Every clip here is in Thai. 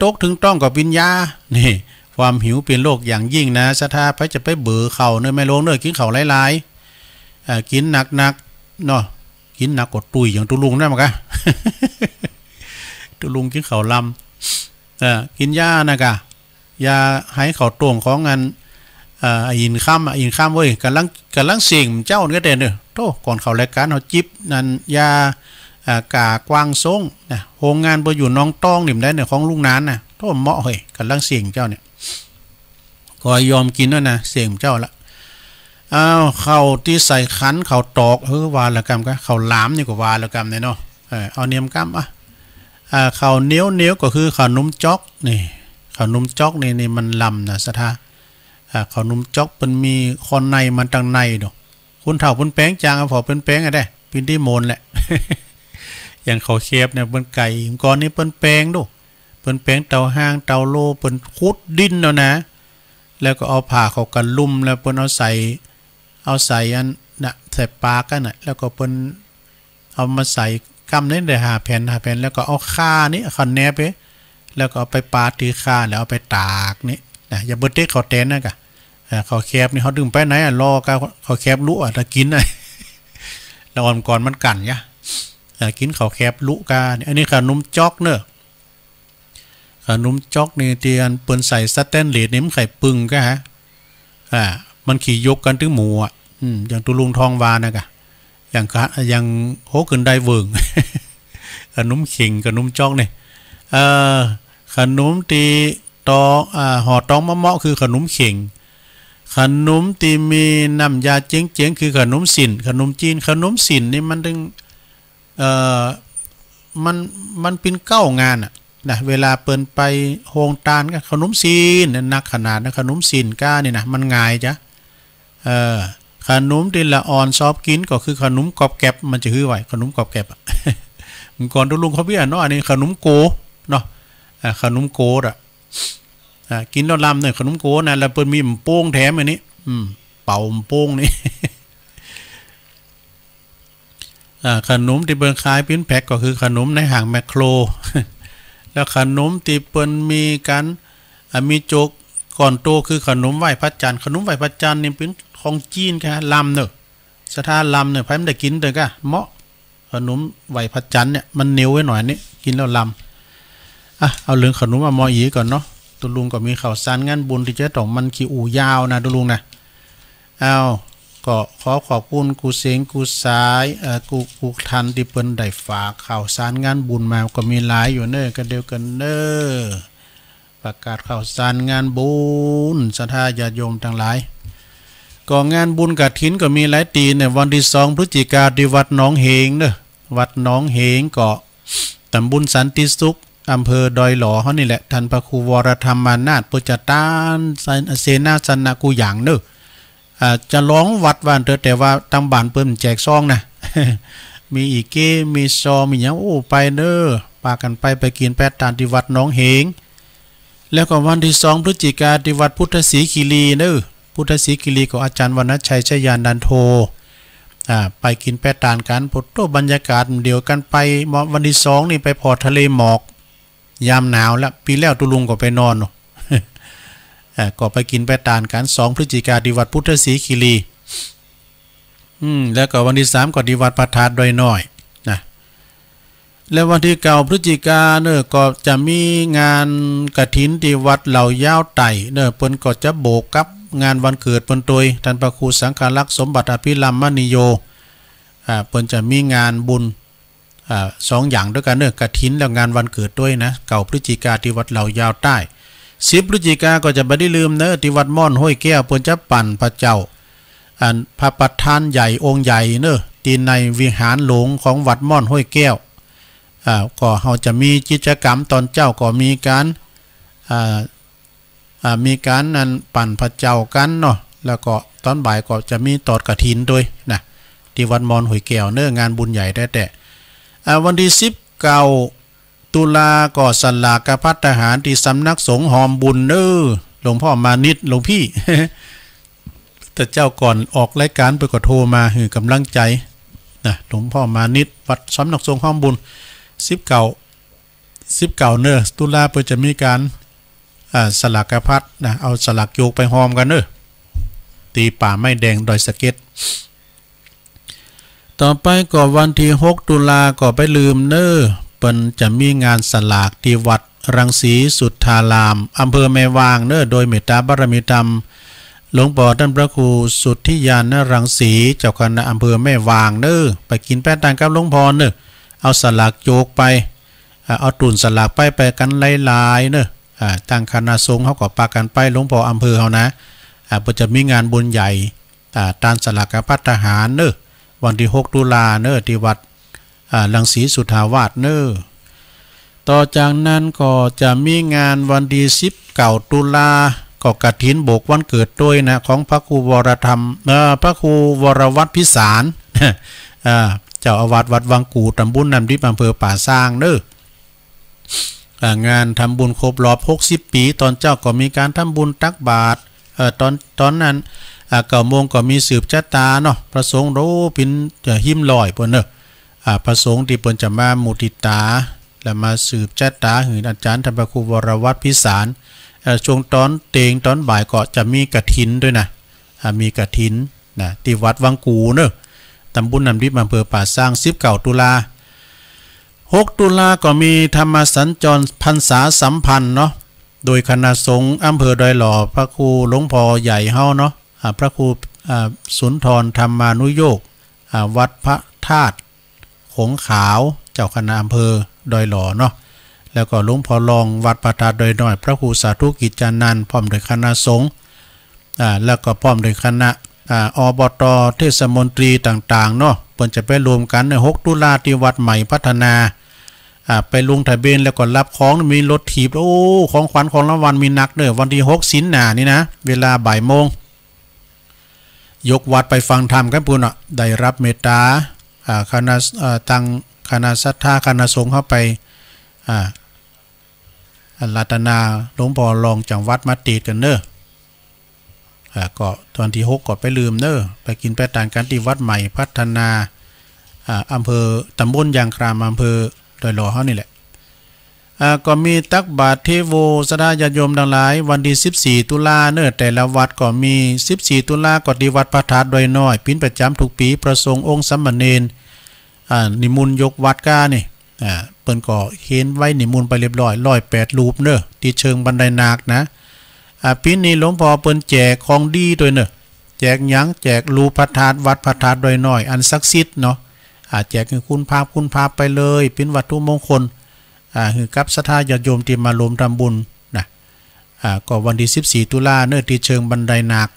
ตกถึงต้องกับวิญญานี่ความหิวเป็นโรคอย่างยิ่งนะสถาพระจะไปเบื่อเข่าเนื้อไม่ลงเนื้อกินเข่าหลายๆกินหนักๆเนาะกินหนักกดตุยอย่างตุลุงได้มั้งกะ ตุลุงกินเข่าลำกินยานะกะยาให้เข่าตรงของงานอินข้ามเว้ยกำลังเสี่ยงเจ้าก็เด่นเลยโตก่อนเขารายการเขาจิบนั่นยากากวางซงนะโรงงานไปอยู่น้องต้องนิ่มได้เนี่ยของลุงนานนะโตเหมาะเฮ้ยกำลังเสี่ยงเจ้าเนี่ยก็ยอมกินแล้วนะเสี่ยงเจ้าละเขาที่ใส่ขันเขาตอกวาละกรรมก็เขาหลามนี่ก็วาละกรรมเนี่ยเนาะเอาเนียมกรรมเขาเนี้ยวก็คือขนมจ๊อกนี่ขนมจ๊อกนี่มันลำนะสถาขนมจ๊อกมันมีคอนในมันตังในดอกคุณเถ่าเป็นแป้งจางพอเป็นแป้งอะไรพินที่โมนแหละ อย่างเขาเชฟเนี่ยเป็นไก่ก่อนนี้เป็นแป้งดูเป็นแป้งเตาห้างเตาโลเป็นคุดดินแล้วนะแล้วก็เอาผ่าเขากันลุ่มแล้วเป็นเอาใส่อันน่ะใส่ปลากันน่ะแล้วก็เป็นเอามาใส่กำนี่เดี๋ยวหาแผ่นแล้วก็เอาข้านี่ขันแนบไปแล้วก็เอาไปปาตีข้าแล้วเอาไปตากนี่นะอย่าเบิดเด็กเขาเต้นนะกะเขาแคบนี่เขาดึงไปไหนรอก็เขาแคบลุถ้ากินเลยแล้วก่อนมันกั่นยะกินเขาแคบลุกาอันนี้ขนมจ๊อกเนอะขนมจ๊อกนี่เตียนเปิ้นใส่สแตนเลสนี่มันไข่ปึงก็ฮะมันขี่ยกกันถึงหมูอย่างตุลุงทองวานะกะอย่างโหขึ้นได้เวิง ขนมเข่งขนมจ๊อกนี่ขนมตีตอห่อตองมะเมาะคือขนมเข่งขนมตีมีน้ำยาเจ๋งคือขนมสินขนมจีนขนมสินนี่มันถึงมันเป็นเก้างานนะเวลาเปิ้นไปโฮงตาลก็ขนมซีนนักขนาดนะขนมซีนก้านี่นะมันง่ายจ้ะขนมที่ละอ่อนซอฟกินก็คือขนมกรอบแกบมันจะคือไว้ขนมกรอบแกบมันก่อนทุลุงเขาพี่เนาะอันนี้ขนมโกเนาะขนมโกกินแล้วลำเนี่ยขนมโกนะแล้วเปิ้นมีโป้งแถมอันนี้เป่าโป้งนี่ขนมที่เปิ้นขายปิ้นแพ็คก็คือขนมในห้างแมคโครแล้วขนมที่เปิ้นมีกันมีโจกก่อนโตคือขนมไหว้พระจันทร์ขนมไหว้พระจันทร์นี่เป็นของจีนค่ะลำเนอะสถานลำเนี่ยไผมันได้กินเด้อก็เหมาะขนมไหว้พระจันทร์เนี่ยมันเหนียวไว้หน่อยนี่กินแล้วลำเอาเรื่องขนมมามออีก่อนเนาะตุลุงก็มีข่าวสารงานบุญที่จะต้องมันขี้อู่ยาวนะตุลุงนะก็ขอขอบคุณกูเสงกูสายกูทันที่เปิ้นได้ฝากข่าวสารงานบุญมาก็มีหลายอยู่เน้อกันเดียวกันเน้อประกาศข่าวสารงานบุญศรัทธาญาติโยมทั้งหลายก็งานบุญกฐินก็มีหลายตีเนี่ยวันที่2 พฤศจิกายนที่วัดหนองเหงเด้อวัดหนองเหงเกาะตำบลสันติสุขอำเภอดอยหล่อเขานี่แหละท่านพระครูวรธรรมานาถปุจจตานเสนาสนะกูอย่างเด้อจะร้องวัดวันเถอะแต่ว่าตั้งบ้านเปิ้นแจกซองนะ มีอีเก้มีซอมีอย่างไปเด้อปากันไปกินแปดตานที่วัดหนองเหงแล้วก็วันที่2 พฤศจิกายนที่วัดพุทธศรีคีรีเด้อพุทธศรีคีรีของอาจารย์วรรณชัยชยานันโทไปกินแปดตานกันพุทธบรรยากาศเดียวกันไปวันที่2นี่ไปพอทะเลหมอกยามหนาวแล้วปีแล้วตุลุงก็ไปนอนก็ไปกินไปตานกัน2 พฤศจิกายนที่วัดพุทธศรีคีรีแล้วก็วันที่3ก็ที่วัดประทาดดอยน้อยนะแล้ววันที่9 พฤศจิกายนก็จะมีงานกฐินที่วัดเหล่ายาวไต่เปิ้นก็จะโบกกับงานวันเกิดเปิ้นตัวท่านพระครูสังฆลักษณ์สมบัติอภิรัมมณีโยเปิ้นจะมีงานบุญ2อย่างด้วยกันกฐินแล้วงานวันเกิดด้วยนะ9 พฤศจิกายนที่วัดเหล่ายาวใต้10 พฤศจิกายนก็จะไม่ได้ลืมที่วัดม่อนห้วยแก้วเปิ้นจะปั่นพระเจ้าพระประธานใหญ่องค์ใหญ่ที่ในวิหารหลวงของวัดม่อนห้วยแก้วก็เราจะมีกิจกรรมตอนเจ้าก็มีการนั้นปั่นพระเจ้ากันเนาะแล้วก็ตอนบ่ายก็จะมีตอดกฐินด้วยนะที่วัดม่อนห้วยแก้วงานบุญใหญ่แต่วันที่19 ตุลาก็สลากพัฒทหารที่สำนักสงฆ์หอมบุญหลวงพ่อมานิดหลวงพี่ แต่เจ้าก่อนออกรายการไปก็โทรมาคือกำลังใจนะหลวงพ่อมานิดวัดสำนักสงฆ์หอมบุญ19 19เนอะตุลาเพิ่นจะมีการสลากพัดนะเอาสลากโยกไปหอมกันเนอะตีป่าไม้แดงดอยสะเก็ดต่อไปก็วันที่6ตุลาก็ไปลืมเนอะเปิ้นจะมีงานสลากที่วัดรังสีสุทธารามอำเภอแม่วางเนอะโดยเมตตาบารมีธรรมหลวงพ่อท่านพระครูสุทธิยานนรังสีเจ้าคณะอำเภอแม่วางเนอะไปกินแป้งตังกับหลวงพ่อเนอะเอาสลากโยกไปเอาตุ่นสลากไปกันหลายๆเนอะตั้งคณะสงฆ์เขาก็ปากันไปหลวงพ่ออำเภอเขานะเพื่อจะมีงานบุญใหญ่ตานสลากพัฒทหารเนอะวันที่6ตุลาเนอะที่วัดรังสีสุทธาวาสเนอะต่อจากนั้นก็จะมีงานวันที่19ตุลาก็กฐินโบกวันเกิดด้วยนะของพระครูวรธรรมพระครูวรวัฒน์พิสารเจ้าอาวาสวัดวังกูตำบลน้ำดิบอำเภอป่าซางเนอะงานทำบุญครบรอบ60ปีตอนเจ้าก็มีการทำบุญตักบาตรตอนนั้น9 โมงก็มีสืบชะตาเนาะพระสงฆ์โรปินหิมลอยเปิ้นเนอะพระสงฆ์ที่เปิ้นจะมามุทิตาแล้วมาสืบชะตาหืออาจารย์ท่านพระครูวรวัฒน์พิสารช่วงตอนเตงตอนบ่ายก็จะมีกฐินด้วยนะมีกฐินนะที่วัดวังกูเนอะตำบลน้ำดิบอำเภอป่าซาง19ตุลา6ตุลาก็มีธรรมสัญจรพรรษาสัมพันธ์เนาะโดยคณะสงฆ์อำเภอดอยหล่อพระครูหลวงพ่อใหญ่เฮาเนาะพระครูสุนทรธรรมานุโยกวัดพระธาตุขงขาวเจ้าคณะอำเภอดอยหล่อเนาะแล้วก็หลวงพ่อรองวัดพระธาตุดอยน้อยพระครูสาธุกิจจานันท์พร้อมโดยคณะสงฆ์แล้วก็พร้อมโดยคณะอบต.เทศมนตรีต่างๆเนาะเพิ่นจะไปรวมกันใน6ตุลาที่วัดใหม่พัฒนาไปลงทะเบียนแล้วก็รับของมีรถถีบโอ้ของขวัญของรางวัลมีนักเด้อวันที่6สิงหานี่นะเวลาบ่ายโมงยกวัดไปฟังธรรมกันปุ่นได้รับเมตตาคณะตั้งคณะศรัทธาคณะสงฆ์เข้าไปรัตนาหลวงพ่อรองจังหวัดมาตีกันเนอะก็ตอนที่6ก็ไปลืมเนอะไปกินไปต่างกันที่วัดใหม่พัฒนาอำเภอตำบลยางครามอำเภอดอยหล่อเขานี่แหละก็มีตักบาตรเทโวสดาญาติโยมทั้งหลายวันที่14ตุลาเนอะแต่ละวัดก็มี14ตุลาก็ที่วัดพระธาตุดอยน้อยปิ้นประจำทุกปีประสงค์องค์สัมมาเนรนิมนต์ยกวัดก้านี่เปิ้นก็เขียนไว้นิมนต์ไปเรียบร้อย108รูปเนอะที่เชิงบันไดนาคนะปีนี้หลวงพ่อเปิ้นแจกของดีด้วยเนอะแจกหยังแจกรูปพระธาตุวัดพระธาตุดอยน้อยอันศักดิ์สิทธิ์เนาะแจกให้คุณภาพไปเลยเป็นวัตถุมงคลคือกับศรัทธาญาติโยมที่มารวมทำบุญนะก็วันที่14ตุลาเนอะที่เชิงบันไดนาค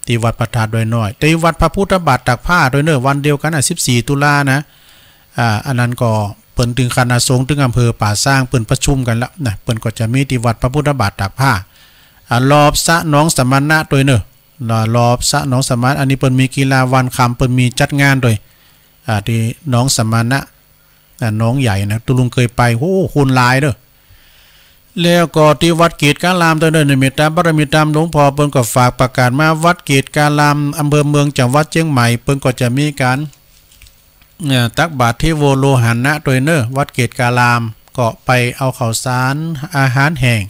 ที่วัดพระธาตุดอยน้อยที่วัดพระพุทธบาทตากผ้าด้วยเนอะวันเดียวกัน14ตุลานะอันนั้นก็เปิ้นถึงคณะสงฆ์ถึงอำเภอป่าซางเปิ้นประชุมกันแล้วนะเปิ้นก็จะมีที่วัดพระพุทธบาทตากผ้ารอบสะหนองสมณะด้วยเนอะรอบสะหนองสมณะอันนี้เปิ้นมีกีฬาวันคำเปิ้นมีจัดงานด้วยที่หนองสมณะน้องใหญ่นะตุลุงเคยไปโอ้คุณลายเด้อแล้วก็ที่วัดเกตการามตัวเดินในเมตตาบารมีธรรมหลวงพ่อเปิ้นก็ฝากประกาศมาวัดเกตการามอำเภอเมืองจังหวัดเชียงใหม่เปิ้นก็จะมีการตักบาตรเทโวโลหันะตัวเนอวัดเกตการามก็ไปเอาข้าวสารอาหารแห้ง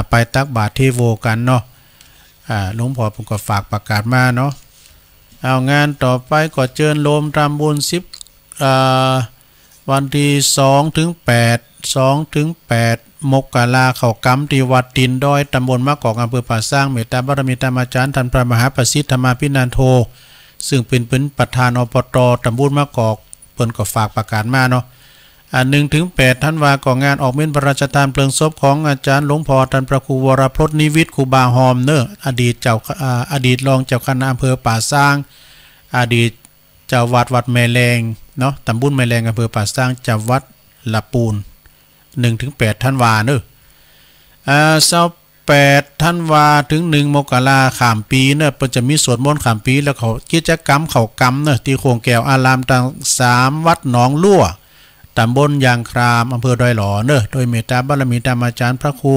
ไปตักบาตรเทโวกันเนาะหลวงพ่อเปิ้นก็ฝากประกาศมาเนาะเอางานต่อไปก็เชิญโลมทำบุญวันที่2 ถึง 8 มกราเข้ากรรมที่วัดตินดอยตำบลมะกอกอำเภอป่าซางเมตตาบารมีธรรมอาจารย์ท่านพระมหาประสิทธิ์ธรรมาภินันโทซึ่งเป็นประธานอบต.ตำบลมะกอกเพิ่นก็ฝากประกาศมาเนาะ1 ถึง 8ธันวาคมงานออกเม้นพระราชทานเพลิงศพของอาจารย์หลวงพ่อท่านพระครูวรพจน์นิวิทย์ครูบาหอมเนอะอดีตรองเจ้าคณะอำเภอป่าซางอดีตเจ้าวัดแม่แรงเนาะตำบลแม่แรงอำเภอป่าซางจังหวัดละปูน1 ถึง 8ธันวาเนอะ28ธันวาถึง1 มกราข้ามปีเนอะเพิ่นจะมีสวดมนต์ข้ามปีแล้วเขากิจกรรมเขากรรมเนอะที่โคงแก้วอารามต่าง3วัดหนองลั่วตำบลยางครามอำเภอดอยหล่อเนอะโดยเมตตาบารมีธรรมอาจารย์พระครู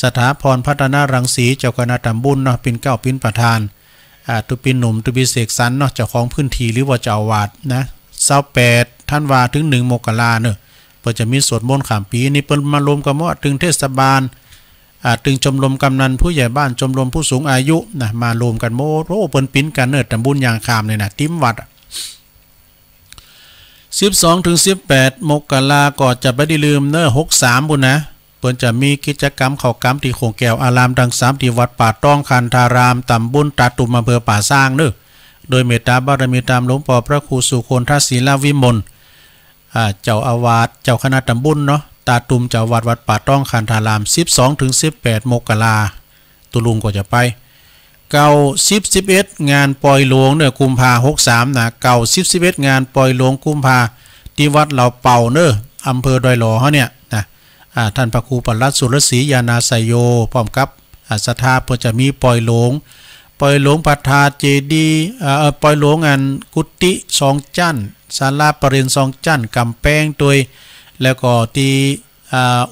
สถาพรพัฒนารังสีเจ้าคณะตำบลเนาะเป็นเป็นประธานตุปินหนุ่มตุปิเสกสรรเนาะเจ้าของพื้นที่หรือว่าเจ้าอาวาสนะ28ธันวาถึง1 มกราเนอะเปิ ปิดจะมีสวดมนต์ข้ามปีนี่เปิ้นมารวมกันว่าถึงเทศบาลถึงชมรมกำนันผู้ใหญ่บ้านชมรมผู้สูงอายุนะมารวมกันโมโรเปิ้นปิ้นกันเนิดตำบลยางคามเนี่ยนะติ้มวัด12 ถึง 18 มกราก็จะไม่ได้ลืมเนอะ63บุญนะเปิ้นจะมีกิจกรรมเข้ากรรมที่โขงแก้วอารามดัง3ที่วัดป่าต้องคันธารามตำบลตาตุมอำเภอป่าสร้างเนอะโดยเมตตาบารมีตามหลวงพ่อพระครูสุคนทศีลวิมลเจ้าอาวาสเจ้าคณะตำบลเนาะตาตุมเจ้าวัดป่าต้องคันธาราม12 ถึง 18 มกราตุลุงก็จะไป11 งานปล่อยหลวงเนอะกุมภา63นะ11 งานปล่อยหลวงกุมภาที่วัดเหล่าเป่าเนอะอำเภอดอยหล่อเขาเนี่ยนะท่านพระครูปลัดสุรศรียานาไสโยพร้อมกับศรัทธาเพื่อจะมีปล่อยหลวงปัทธาเจดีปล่อยหลวงอันกุฏิ2จั่นศาลาปริญ2จั่นกำแพงตัวแล้วก็ที่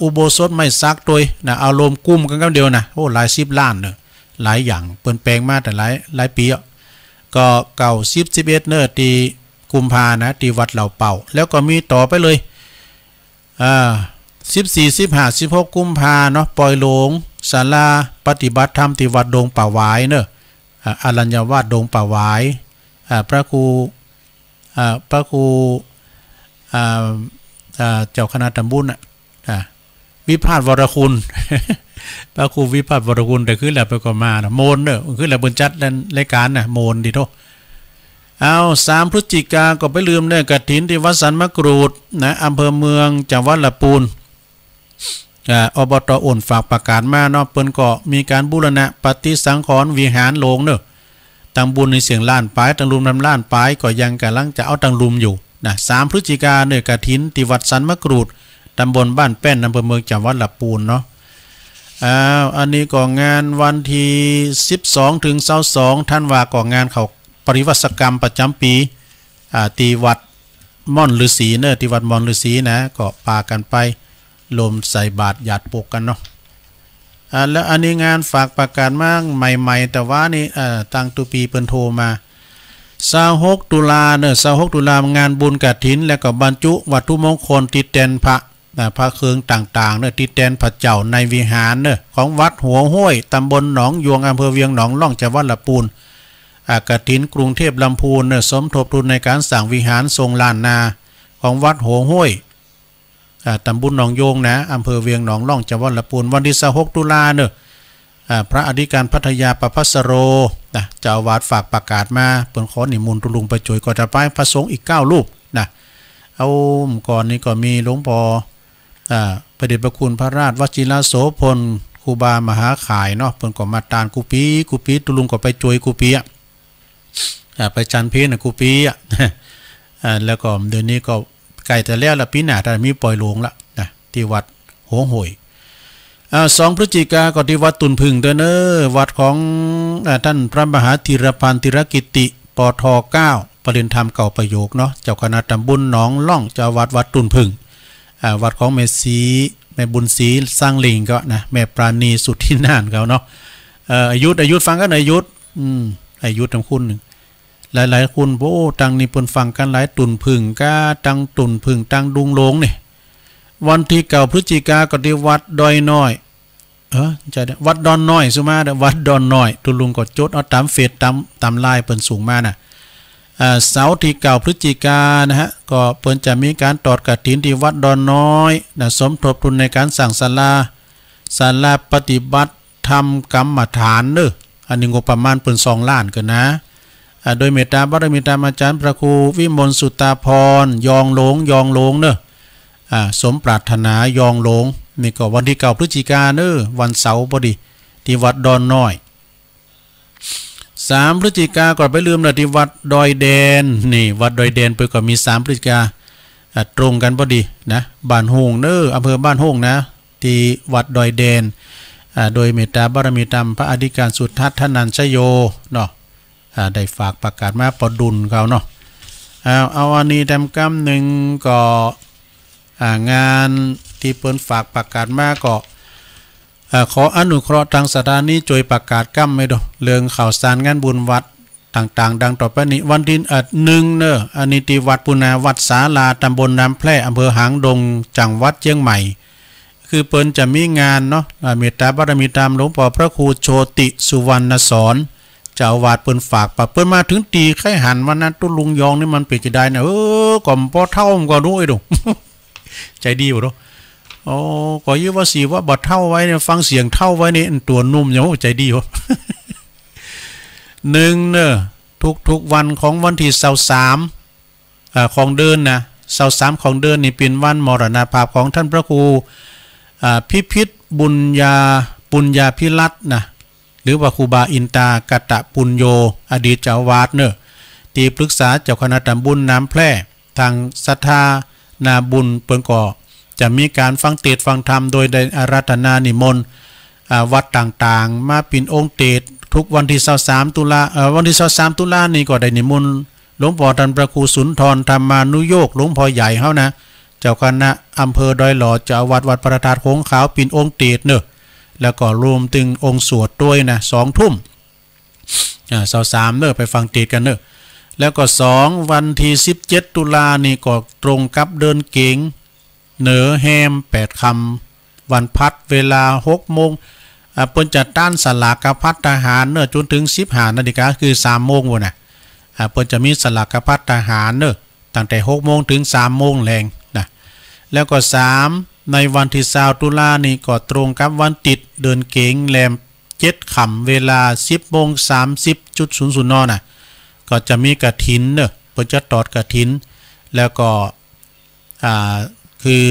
อุโบสถไม้ซักตัวนะเอารวมกุ้มกันกันเดียวนะโอ้หลาย10 ล้านเนอะหลายอย่างเปิ้นแปลงมาแต่หลายปีก็11เนอะที่กุมภานะที่วัดเหล่าเป่าแล้วก็มีต่อไปเลย14 15 16 กุมภาเนาะปล่อยหลวงศาลาปฏิบัติธรรมที่วัดดงป่าหวายเนอะอรัญญวาสดงป่าหวายพระครูเจ้าคณะตำบลวิพาทวรคุณ พระครูวิพาทวรคุณแต่คือแหละไปก็มานะโมนเนอะคือแหละบนจัดรายการนะโมนดิโตเอา3 พฤศจิกาก็ไปลืมเนี่ยกฐินที่วัดสันมะกรูดนะอำเภอเมืองจังหวัดลำพูนอบต.อ่นฝากประกาศมาเนาะเปิ้นก็มีการบูรณะปฏิสังขรณ์วิหารหลวงเนอะตังบุญในเสียงล้านปลายตังลุมนำล้านปลายก็ยังกำลังจะเอาตังลุมอยู่นะ3 พฤศจิกาเนี่ยกฐินที่วัดสันมะกรูดตำบลบ้านแป้นอำเภอเมืองจังหวัดลำพูนเนาะอันนี้ก็งานวันที่12 ถึง 22 ธันวาคมก็งานเขาปริวัติกรรมประจำปีที่วัดม่อนฤาษีเนอะที่วัดม่อนฤาษีนะก็พากันไปลมใส่บาตรหยาดปกกันเนาะแล้วอันนี้งานฝากประกาศมากใหม่ๆแต่ว่านี่ตั้งตุปีเปิ้นโทรมา26 ตุลาเนอะ26 ตุลางานบุญกฐินและก็บรรจุวัตถุมงคลติดแทนพระเครื่องต่างๆเนอะติดแทนพระเจ้าในวิหารเนอะของวัดหัวห้วยตำบลหนองยวงอำเภอเวียงหนองล่องจังหวัดลำพูนกฐินกรุงเทพลำพูนเนอะสมทบทุนในการสร้างวิหารทรงล้านนาของวัดหัวห้วยตำบลหนองโยงนะอำเภอเวียงหนองล่องจังหวัดลำพูนวันที่26 ตุลาเนอะพระอธิการพัทยาประภัสโรเจ้าอาวาสฝากประกาศมาเปิ่นขอนิมนต์ตุลุงไปจ่วยก็จะไปพระสงฆ์อีก9 รูปนะเอาก่อนนี้ก็มีหลวงพ่อพระเดชพระคุณพระราชวชิรโสพลครูบามหาขายเนาะเปิ่นก็มาตานกุปีตุลุงก็ไปจ่วยกุปีไปจันเพนกุปีแล้วก็เดือนนี้ก็ไก่แต่แล้วละปีหน้าถ้ามีปล่อยหลวงละนะที่วัดหัวห้วย2 พฤศจิกาก็ที่วัดตุนพึ่งเด้อเนอวัดของท่านพระมหาธีรพันธ์ธีรกิติปท9ประเด็นธรรมเก่าประโยคเนาะเจ้าคณะตำบลหนองล่องเจ้าวัดตุนพึ่งวัดของแม่บุญศรีสร้างลิงก็นะแม่ปราณีสุทธินานเขาเนาะอายุฟังกันอายุทั้งคุณหนึ่งหลายคุณโอ้ตังนี่เพิ่นฟังกันหลายตุนพึ่งก้าตังตุนพึ่งตังดุงโลงนี่วันที่9 พฤศจิกาก็ที่วัดดอยน้อยจะวัดดอนน้อยสุมาวัดดอนน้อยตุลุงก็จดเอาตามเฟซตามไลน์เปิ้นสูงมาน่ะเสาร์ที่9 พฤศจิกานะฮะก็เปิ้นจะมีการตอดกฐินที่วัดดอนน้อยนะสมทบทุนในการสร้างศาลาปฏิบัติธรรมกรรมฐานเด้ออันนี้งบประมาณเปิ้น2 ล้านกันนะโดยเมตตาบารมีตามอาจารย์พระครูวิมลสุตาพรยองหลงเนอะสมปรารถนายองหลงนี่ก็วันที่9 พฤศจิกาเนอะวันเสาร์พอดีที่วัดดอนน้อย3 พฤศจิกาก็ไปลืมนะที่วัดดอยแดนนี่วัดดอยแดนไปก็มี3 พฤศจิกาตรงกันพอดีนะบ้านโฮงเนอะอำเภอบ้านโฮงนะที่วัดดอยแดนโดยเมตตาบารมีตามพระอธิการสุทัศน์ธนัญชโยเนาะได้ฝากประกาศมาปอดุลเขาเนาะเอาอันนี้แต้มกำหนึ่งก็งานที่เปิ้นฝากประกาศมาก็ขออนุเคราะห์ทางสถานีช่วยประกาศกำไม่ดอกเรื่องข่าวสารงานบุญวัด ต่างๆดังต่อไปนี้วันที่1เนอะอันนี้ที่วัดปุนาวัดศาลาตำบลน้ำแพร่อำเภอหางดงจังหวัดเชียงใหม่คือเปิ้นจะมีงานเนาะเมตตาบารมีตามหลวงพ่อพระครูโชติสุวรรณสอนเจ้าอาวาสเปิ้นฝากปะเปิ้นมาถึงตีไข่หันวันนั้นตุ้ลุงยองนี่มันเป็นจะได้นะก่อมพอเท่ามันก็รู้ไอ้ดู ใจดีบ่ดูโอ้ก็ยื้อว่าสีว่าบ่เท่าไว้เนี่ยฟังเสียงเท่าไว้นี่ตัวนุ่มอย่างใจดีวะ 1เนอะทุกวันของวันที่23ของเดือนนะ23ของเดือนนี่เป็นวันมรณภาพของท่านพระครูพิพิธบุญญาภิรัตน์นะหรือว่าครูบาอินตากตะปุญโยอดีตเจ้าวาดเนอะที่ปรึกษาเจ้าคณะตำบลน้ำแพร่ทางศรัทธานาบุญเปิ้นก็จะมีการฟังเทศน์ฟังธรรมโดยได้อาราธนานิมนต์วัดต่างๆมาปิ่นองค์เทศน์ทุกวันที่23ตุลาวันที่23ตุลานี่ก็ได้นิมนต์หลวงพ่อท่านพระครูสุนทรธรรมานุโยกหลวงพ่อใหญ่เฮานะเจ้าคณะอำเภอดอยหล่อเจ้าวัดพระธาตุโขงขาวปิ่นองค์เทศน์เนอะแล้วก็รวมถึงองค์สวดด้วยนะ2 ทุ่ม23เนอะไปฟังเทศน์กันเนอะแล้วก็2วันที่17ตุลานี่ก็ตรงกับเดินเก๋งเหนือแฮม8 คำวันพัดเวลา6 โมงเปิ้นจะต้านสลากพัดทหารเนอะจนถึง15 นาฬิกาคือ3 โมงวะนะเปิ้นจะมีสลากพัดทหารเนอะตั้งแต่6 โมงถึง3 โมงแรงนะแล้วก็3ในวันที่20ตุลานี่ก็ตรงกับวันติดเดินเก๋งแรม7 ค่ำเวลา 10:30.00 นน่ะก็จะมีกฐินเนอะเปิ้นจะตอดกฐินแล้วก็คือ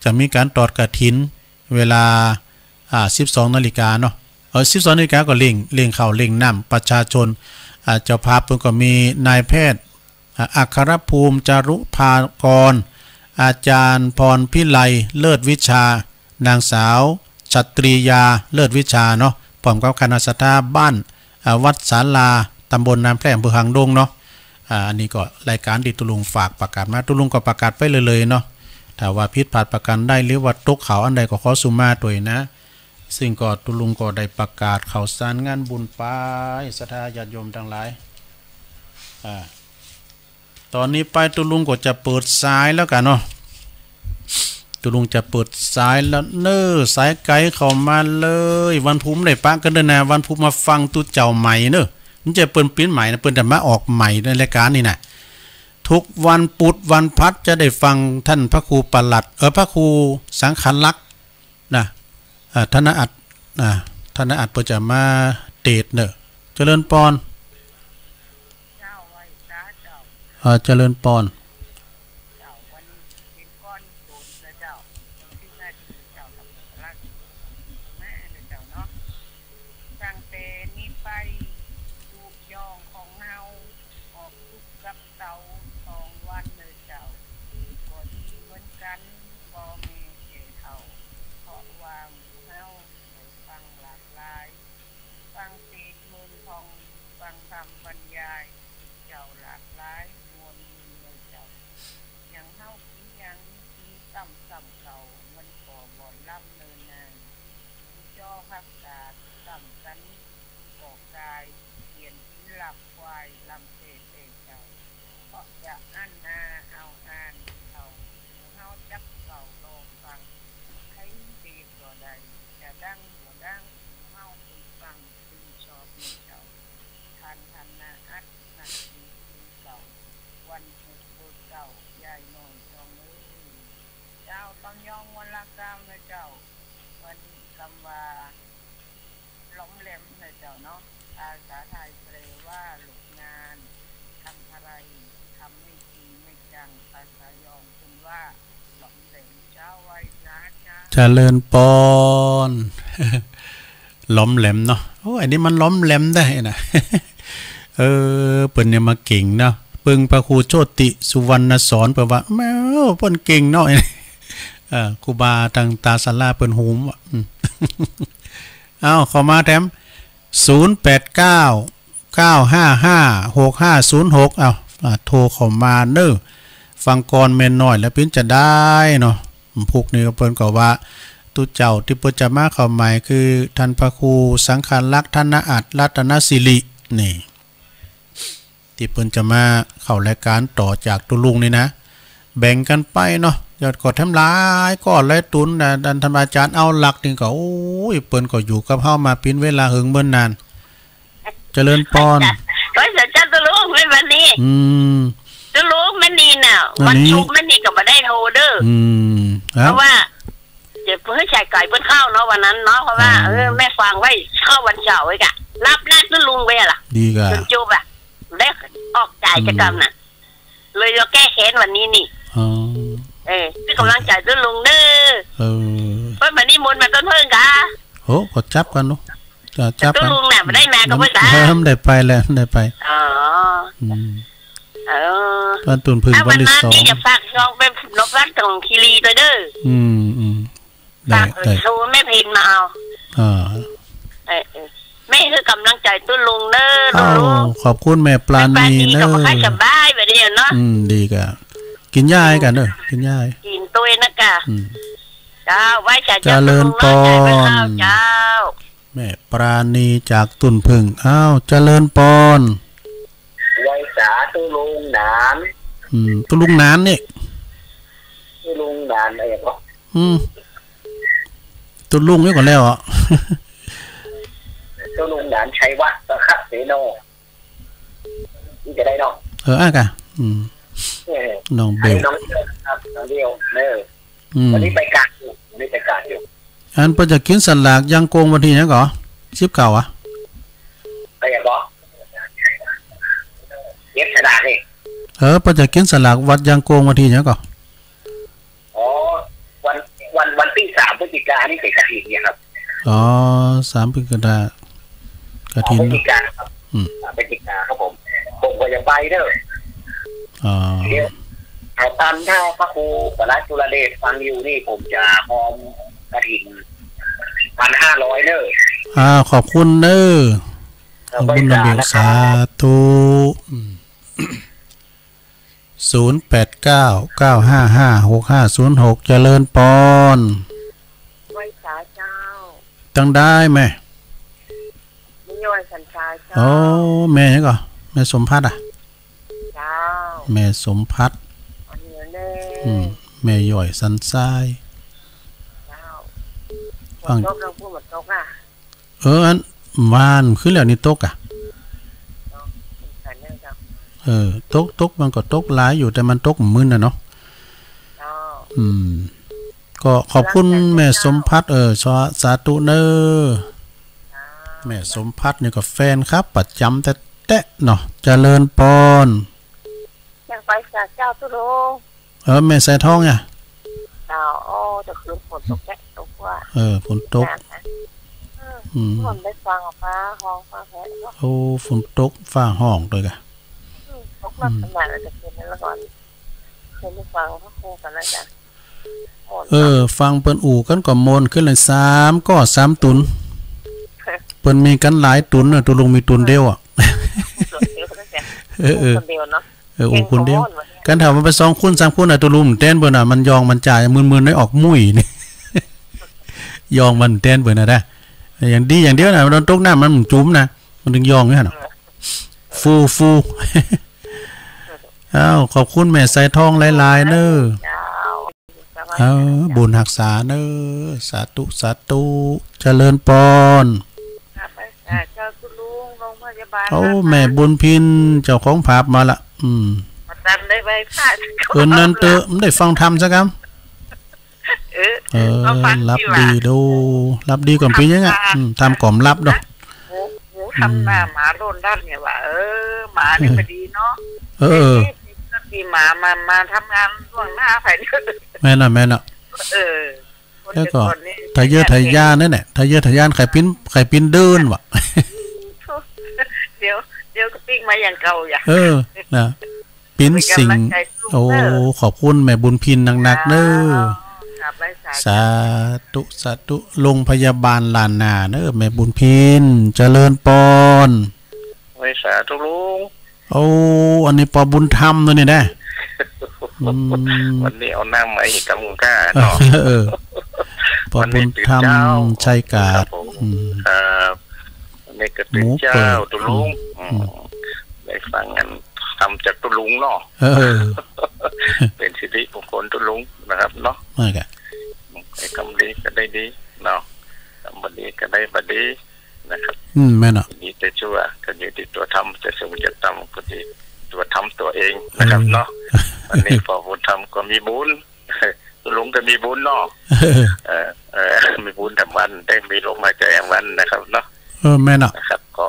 จะมีการตอดกฐินเวลา12 นาฬิกาเนาะ12 นาฬิกาก็เร่งเข้าเร่งน้ำประชาชนเจ้าภาพเพิ่นก็มีนายแพทย์อัครภูมิจารุภากรอาจารย์พรพิไลเลิศวิชานางสาวชัตรียาเลิศวิชาเนาะพร้อมกับคณะสัตยาบ้านวัดศาลาตำบลน้ำแพร่อำเภอหางดงเนาะอันนี้ก็รายการที่ตุลุงฝากประกาศมาตุลุงก็ประกาศไปเลยเนาะถ้าว่าผิดพลาดประกันได้หรือว่าตกเขาอันใดก็ขอสุมาตัวนะซึ่งก็ตุลุงก็ได้ประกาศข่าวสารงานบุญไปศรัทธาญาติโยมทั้งหลายตอนนี้ไปตุลุงก็จะเปิดสายแล้วกันเนาะตุลุงจะเปิดสายแล้วเน้อสายไกลเข้ามาเลยวันพุธได้ปะกันเด้อนะวันพุธมาฟังตุเจ้าใหม่เน้อมันจะเปิ้นปิ้นใหม่นะเปิ้นจะมาออกใหม่ในรายการนี่นะทุกวันพุธวันพัดจะได้ฟังท่านพระครูปลัดพระครูสังขันลักษณ์นะธนอัตธนอัตเปิ้นจะมาเทศน์เน้อเจริญพรเจริญพรเจริญพรล้มแหลมเนาะโอ้อันนี้มันล้มแหลมได้นะเปิ้นเนี่ยมาเก่งเนาะเปิ้งพระครูโชติสุวรรณสอนเปิ้นว่าแม่เปิ้นเก่งเนาะครูบาทางตาศาลาเปิ้นหูมเอาเข้ามาแถม089 955 6506โทรเข้ามาเน้อฟังก่อนแม่นน้อยแล้วเพิ่นจะได้เนาะพวกนี้ก็เปิ้นก็ว่าตุเจ้าที่เปิ้นจะมาเข้าหมายคือท่านพระครูสังฆลักษณ์ธนอัตรัตนศิรินี่ ที่เปิ้นจะมาเข้ารายการต่อจากตุลุงนี่นะแบ่งกันไปเนาะยอดกดทำลายก็หลายตุนนะดันธรรมอาจารย์เอาหลักนี่ก็โอ้ยเปิ้นก็อยู่กับเฮามาเป็นเวลาหึงเบิ่นนานเจริญพรก็จะจัดตุลุงไม่วันนี้ตุลุงมันนี่น่ะวันศุกร์มันนี่ก็บ่ได้โทรเด้อเพราะว่าเดี๋ยวเพิ่นใช้ไก่เพิ่นเข้าเนาะวันนั้นเนาะเพราะว่าแม่ฟังไว้เข้าวันเสาร์ไว้กะรับหน้าตุลุงไว้ล่ะดีกะจุบอ่ะได้ออกจ่ายกิจกรรมน่ะเลยเราแก้แค้นวันนี้นี่คือกำลังใจตุลุงเด้อเพิ่นมานี่มนต์มาต้นเพิ่งกะโหก็จับกันเนาะจับตุลุงน่ะบ่ได้มาก็เพิ่นกะได้ไปแล้วได้ไปตอนตุนพึ่งวันที่2นี่จะฝากช่องเป็นนกรักของคีรีตัวเด้อได้โซ่แม่เพนมาเอาแม่คือกำลังใจตุ้นลุงเด้อลุงขอบคุณแม่ปลาณีเด้อให้สบายแบบนี้เนาะดีกะกินยาให้กันเด้อกินยากินตัวนะกะเจ้าไว้ใจเจริญพรเจ้าแม่ปราณีจากตุนพึ่งเจริญพรไว้สาตุลุงนานตุลุงนานนี่ตุลุงนานอะไรก็ตุลุงนี่ก่อนแล้วอ่ะตุลุงนานชัยวัฒน์ครับเสโนนี่จะได้เนาะกะน้องเบลน้องครับน้องเดียววันนี้ไปการอยู่วันนี้ไปการอยู่อันเพิ่นจะกินสลากยังโกงวันที่นั้นก่อ19อ่ะไปยังก่อเย็บสลากนี่เพิ่นจะกินสลากวัดยังโกงวันที่นั้นก่อวันที่3พฤศจิกายนนี่เป็นกฐินเนี่ยครับ3พฤศจิกายนกฐินพฤศจิกายนครับ3พฤศจิกายนครับผมก็จะไปเด้อเดี๋ยวตามถ้าพระครูปราจุลเดชฟังอยู่นี่ผมจะหอมกฐิน 1,500 เด้อขอบคุณเด้อขอบคุณนะเบลสาธุ0899556506เจริญพรไว้สาเจ้าตั้งได้แม่มีย่อยสันชาเจ้าแม่นี่ก่อนแม่สมพัฒน์เจ้าแม่สมพัฒน์แม่ย่อยสันทรายฟังตกเราพูดหมดตกอ่ะอันวานขึ้นแล้วนี่ตกอ่ะตกมันก็ตกหลายอยู่แต่มันตกมึนน่ะเนาะก็ขอบคุณแม่สมพัฒน์สาธุเด้อแม่สมพัฒน์นี่ก็แฟนครับประจำแต่เนาะเจริญพรอยากไปสาเจ้าตุลุงแม่สายทองอ่ะจะคืนฝนตกแค่ตกว่าฝนตกฝนได้ฟังออกมาห้องฟ้าแพ้ฝนตกฟ้าห้องด้วยกะตกมาขนาดจะคืนนั้นแล้วก่อนเคยได้ฟังพระครูกันแล้วจ้ะฟังเปิ้นอู่กันก็มนขึ้นเลย3ก็3ตุนเปิ้นมีกันหลายตุนตุลุงมีตุนเดียวอ่ะคนเดียวเนาะคนเดียวกันถามมันไป2คูณ3คูณตุลุงเต้นเปิ้นน่ะมันยองมันจ่ายมึนๆได้ออกมุ้ยนี่ยองมันเต้นเปิ้นน่ะได้อย่างดีอย่างเดียวน่ะมันตกน้ามันจุ้มนะมันถึงยองเนี่ยน่ะฟูขอบคุณแม่ใส่ทองหลายๆเด้อบุญรักษาเด้อสาธุเจริญพรแม่บุญพินเจ้าของภาพมาละนั้นเตอะมันได้ฟังธรรมซะครับรับดีดูรับดีก่อนปียังไงทำกล่อมรับดอกทำหน้าหมาโดนด้านเนี่ยว่าหมานี่พอดีเนาะที่หมาทำงานล่วงหน้าใส่แม่น่ะแล้วก็ทะเยอทะยานนั่นแหละทะเยอทะยานไข่ปิ้นเดินว่ะเดี๋ยวก็ปิ้งมาอย่างเก่าอย่านะปิ้นสิ่งขอบคุณแม่บุญพินหนักๆเด้อสาธุโรงพยาบาลลานนาเด้อแม่บุญพินเจริญพรไว้สาธุลุงอันนี้ปอบุญธรรมตัวนี้ได้วันนี้เอานั่งมาอีกกำลังกล้าเนาะปอบุญธรรมชัยกาดครับวันนี้ก็เป็นเจ้าตุลุงได้ฟังกัน ทำจากตุลุงเนาะเป็นสิริมงคลตุลุงนะครับเนาะไม่กะไอ้คำดีก็ได้ดีเนาะคำบดีก็ได้บดีนะครับแม่เนาะดีแต่ชั่วก็อยู่ที่ตัวทำจะสูงจะต่ำก็ที่ตัวทำตัวเองนะครับเนาะอันนี้พอบุญทำก็มีบุญลุงก็มีบุญเนาะมีบุญแต่วันได้มีลมหายใจวันนะครับเนาะแม่เนาะนะครับก็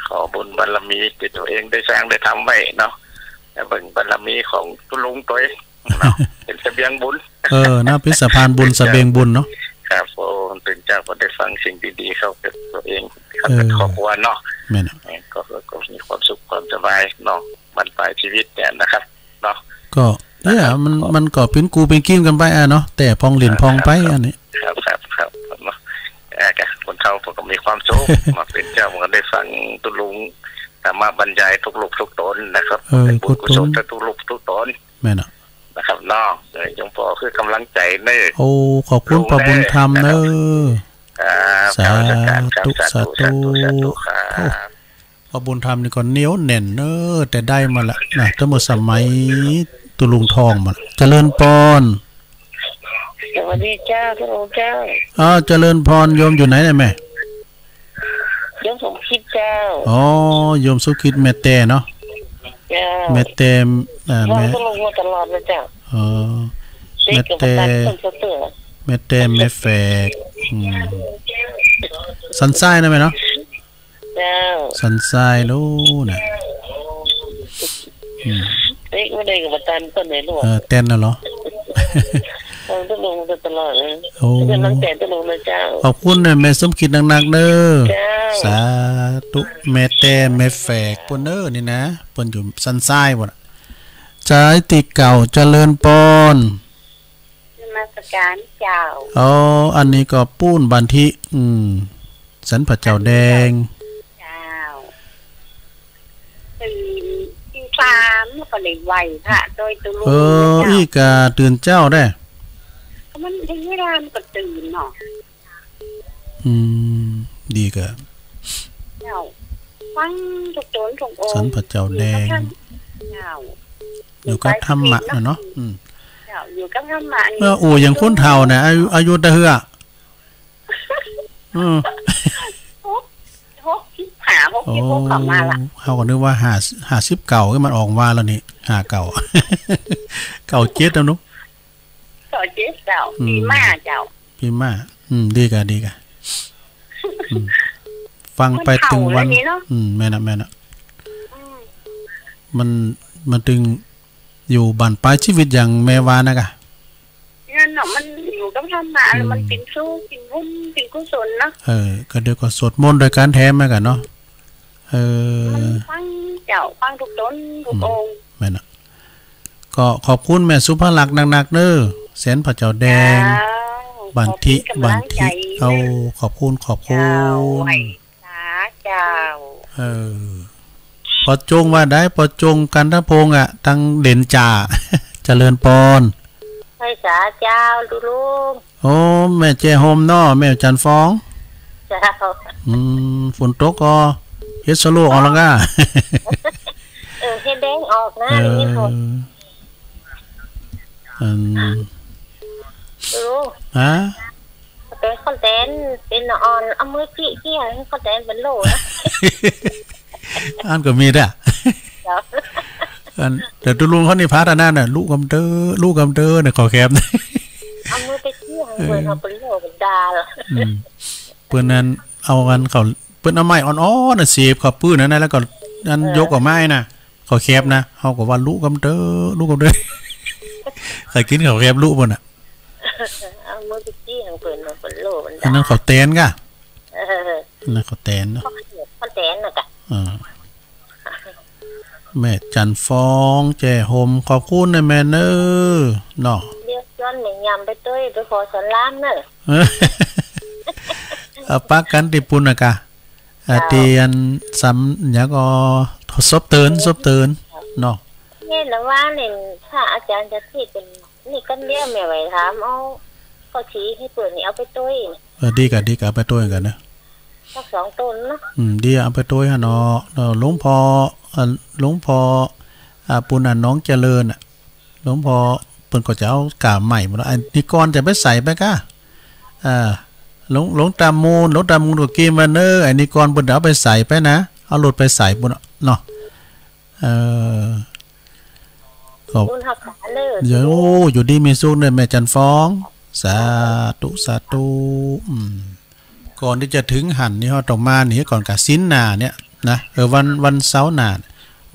ขอบุญบารมีที่ตัวเองได้สร้างได้ทำไว้เนาะเบิ่งบารมีของตุลุงตัวเองเนาะเป็นเสบียงบุญน่าเป็นสะพานบุญเสบียงบุญเนาะครับโอ้ตื่นเจ้าก็ได้ฟังสิ่งดีๆเข้ากับตัวเองเข้ากับครอบครัวเนาะแม่เนาะก็มีความสุขความสบายเนาะบรรปลายชีวิตเนี่ยนะครับเนาะก็เนี่ยมันก็เป็นกูเป็นกิ้มกันไปเนาะแต่พองหลินพองไปอันนี้ครับเนาะคนเฒ่าก็มีความสุขมาเป็นเจ้ามันก็ได้ฟังตุลุงสามารถบรรยายทุกลูกทุกตนนะครับบุญกุศลทุกลูกทุกตนแม่เนาะนะครับน้องยงพ่อคือกำลังใจเน้อโอ้ขอบคุณพระบุญธรรมเน้อสาธุสาธุพระบุญธรรมนี่ก็เหนียวแน่นเน้อแต่ได้มาละนะตั้งแต่สมัยตุลุงทองมาเจริญพรสวัสดีเจ้าทุกองค์เจ้าเจริญพรโยมอยู่ไหนเนี่ยแม่โยมสมคิดเจ้าโยมสุคิดแม่แต่เนาะแม่แต่แม่ต้องลงมาตลอดเลยเจ้าแม่แต่แม่แต่แม่แฝกสันทรายนะแม่เนาะสันทรายรู้นะเด็กไม่ได้กับตันต้นไหนหรอเต้นน่ะเหรอต้องลงมาตลอดเลยจะนั่งแต่ต้องลงนะเจ้าขอบคุณนะแม่สมคิดหนักๆเด้อสาธุแม่แต่แม่แฝกปุ่นเด้อนี่นะเพิ่นอยู่สันทรายบ่น่ะใจติเก่าเจริญพรนมัสการเจ้าอันนี้ก็ปู้นบันทิสันพระเจ้าแดงเจ้าตื่นตามแล้วก็เลยไหวพระโดยตุลุงอีกาตื่นเจ้าได้มันถึงเวลามันก็ตื่นเนาะดีกะเจ้าฟังทุกตนทุกองค์สันพระเจ้าแดงอยู่กับธรรมะเนาะอยู่กับธรรมะอย่างคนเฒ่าเนี่ยอายุตะเฮือ6เข้ามาละเขาก็นึกว่า50เก่าก็มันออกมาแล้วนี่5เก่าเก่า7แล้วนุ๊กเก่า7เจ้าปีม่าเจ้าปีม่าดีกะฟังไปถึงวันแม่น่ะมันถึงอยู่บั่นปลายชีวิตอย่างแม่วานะกะงั้นเนาะมันอยู่กับธรรมะแล้วมันเป็นสู้เป็นบุญเป็นกุศลเนาะก็เดี๋ยวก็สวดมนต์โดยการแท้มากันเนาะฟังเจ้าฟังทุกตนทุกองค์แม่น่ะก็ขอบคุณแม่สุภลักษณ์หนักๆเด้อแสนพระเจ้าแดงบันทิเอาขอบคุณเจ้าปอจงว่าได้ปอจงกันทพงษ์ตั้งเด่นจ่าเจริญพรให้สาเจ้าลุงแม่เจโฮมเนาะแม่จันฟ้องเจ้าฝนตกก็เฮ็ดสโลออกแล้วก็เฮ็ดแดงออกนะนี่ฝนเป็นคอนเทนต์เป็นออนเอามือจี้ให้คอนเทนต์เป็นโลนะอันก็มีด้แต่ตุลุงเขานี่พาดานั่นน่ะลูกกำเดอเนี่ยขอแคบเอามือไปจี้ให้เพิ่นเอาเป็นโลเป็นดาล่ะเพิ่นนั้นเอากันเขาเพิ่นเอาไม้อ่อนๆน่ะเสียบเข้าปืนนั่นแล้วก็อันยกออกไม้น่ะขอแคบนะเฮาก็ว่าลูกกำเดอเคยกินข้าวแคบลูกบ่น่ะเอามือไปจี้ให้เพิ่นเอาเป็นโลเป็นดาอันนั้นข้าวแตนกะนั่นข้าวแตนเนาะข้าวแตนน่ะกะแม่จันฟ้องแจโฮมขอบคุณนะแม่เนอเนาะเรียกย้อนแม่ยำไปต้ยไปขอสอนล้านเนอะปักกันที่ปุ่นนะกะเตียนซ้ำเนี่ยก็ซบเตือนเนาะนี่แล้วว่าเนี่ยถ้าอาจารย์จะที่เป็นนี่กันเรียกแม่ไว้ถามเอาก็ชี้ให้เปิดนี่เอาไปต้ยดีกะไปต้ยกันนะสัก2ต้นเนาะดีเอาไปต้ยฮะเนาะหลวงพ่อ ปุณน่ะน้องเจริญอ่ะหลวงพ่อเปิ้นก็จะเอากาใหม่หมดแล้วอันนี้ก่อนจะไปใส่ไปก้าหลงตามมูลก็กินมาเนออันนี้ก่อนเปิ้นเอาไปใส่ไปนะเอารถไปใส่ปุ่นเนาะขอบเดี๋ยวอยู่ดีมีสุขเลยแม่จันฟ้องสาธุก่อนที่จะถึงหันนี่เฮาต้องมานี่ก่อนกับสิ้นหน้าเนี่ยนะวันเสาร์หน้า